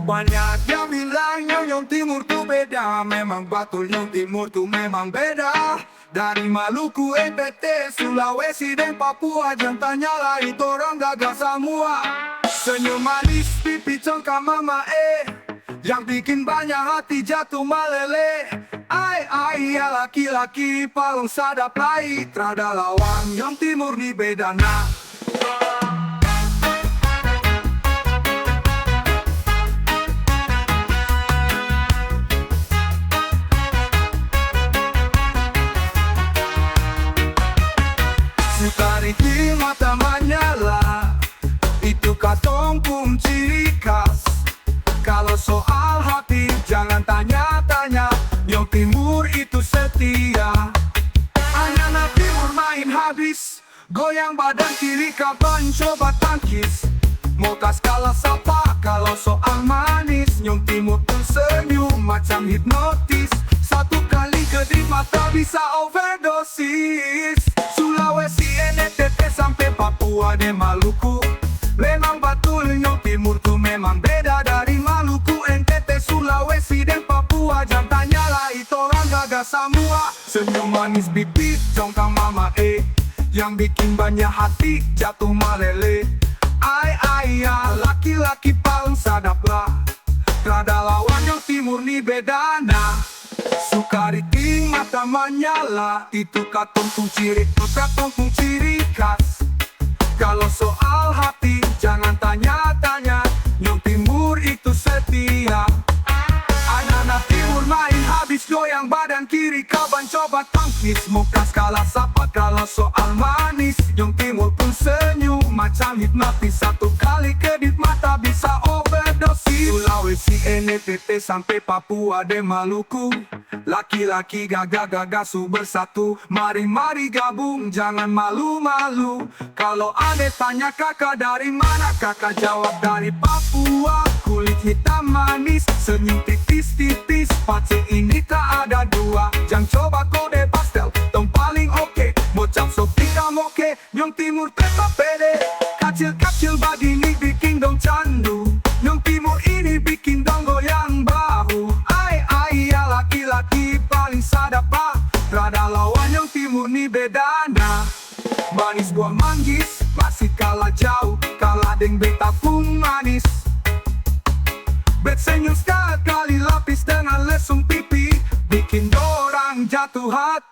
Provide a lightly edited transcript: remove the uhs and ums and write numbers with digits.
Banyak yang bilang Nyong Timur tuh beda. Memang betul Nyong Timur tuh memang beda. Dari Maluku, NTT, Sulawesi, dan Papua, jangan tanya lah itu orang gagah semua. Senyum manis, pipi congkak mama yang bikin banyak hati jatuh meleleh. Ai ya laki-laki paling sadap lai. Trada lawan Nyong Timur ni beda nah. Sukari di mata menyala, itu katong pun ciri khas. Kalau soal hati jangan tanya-tanya, Nyong Timur itu setia. Anak Timur main habis, goyang badan kiri kapan coba tangkis. Mau kas kalah sapa, kalau soal manis Nyong Timur pun senyum macam hipnotis. Satu kali kedip mata bisa overdosis. Sulawesi, NTT sampai Papua dan Maluku, memang betul Nyong Timur tuh memang beda. Dari Maluku, NTT, Sulawesi, dan Papua, jangan tanyalah itu orang gagah semua. Senyum manis bibit congkak mama yang bikin banyak hati jatuh meleleh. Ai ya laki-laki paling sadap lah. Trada lawan Nyong Timur ni beda nah. Sukari di mata menyala, itu katong pun ciri khas. Kalau soal hati jangan tanya-tanya, Nyong Timur itu setia. Anak Timur main habis, goyang badan kiri kapan coba tangkis. Muka skala sapa, kalau soal manis Nyong Timur pun senyum macam hipnotis. Satu kali kedip mata bisa overdosis. Sulawesi, NTT sampai Papua dan Maluku, laki-laki gagah-gagah su bersatu. Mari gabung jangan malu-malu. Kalau ade tanya kakak dari mana, kakak jawab dari Papua. Kulit hitam manis, senyum tipis-tipis, pacing ini tak ada dua. Jangan coba kode pastel, tong paling oke. Bocap sopi kamoke, Nyong Timur tetap pede. Kacil-kacil begini bikin dong candu, Nyong Timur ini bikin dong goyang bahu. Ai ya laki-laki paling sadap ah. Trada lawan Nyong Timur ni beda nah. Manis buah manggis, masih kalah jauh, kalah deng beta pun manis. Bet senyum sekali lapis dengan lesung pipi, bikin dorang jatuh hati.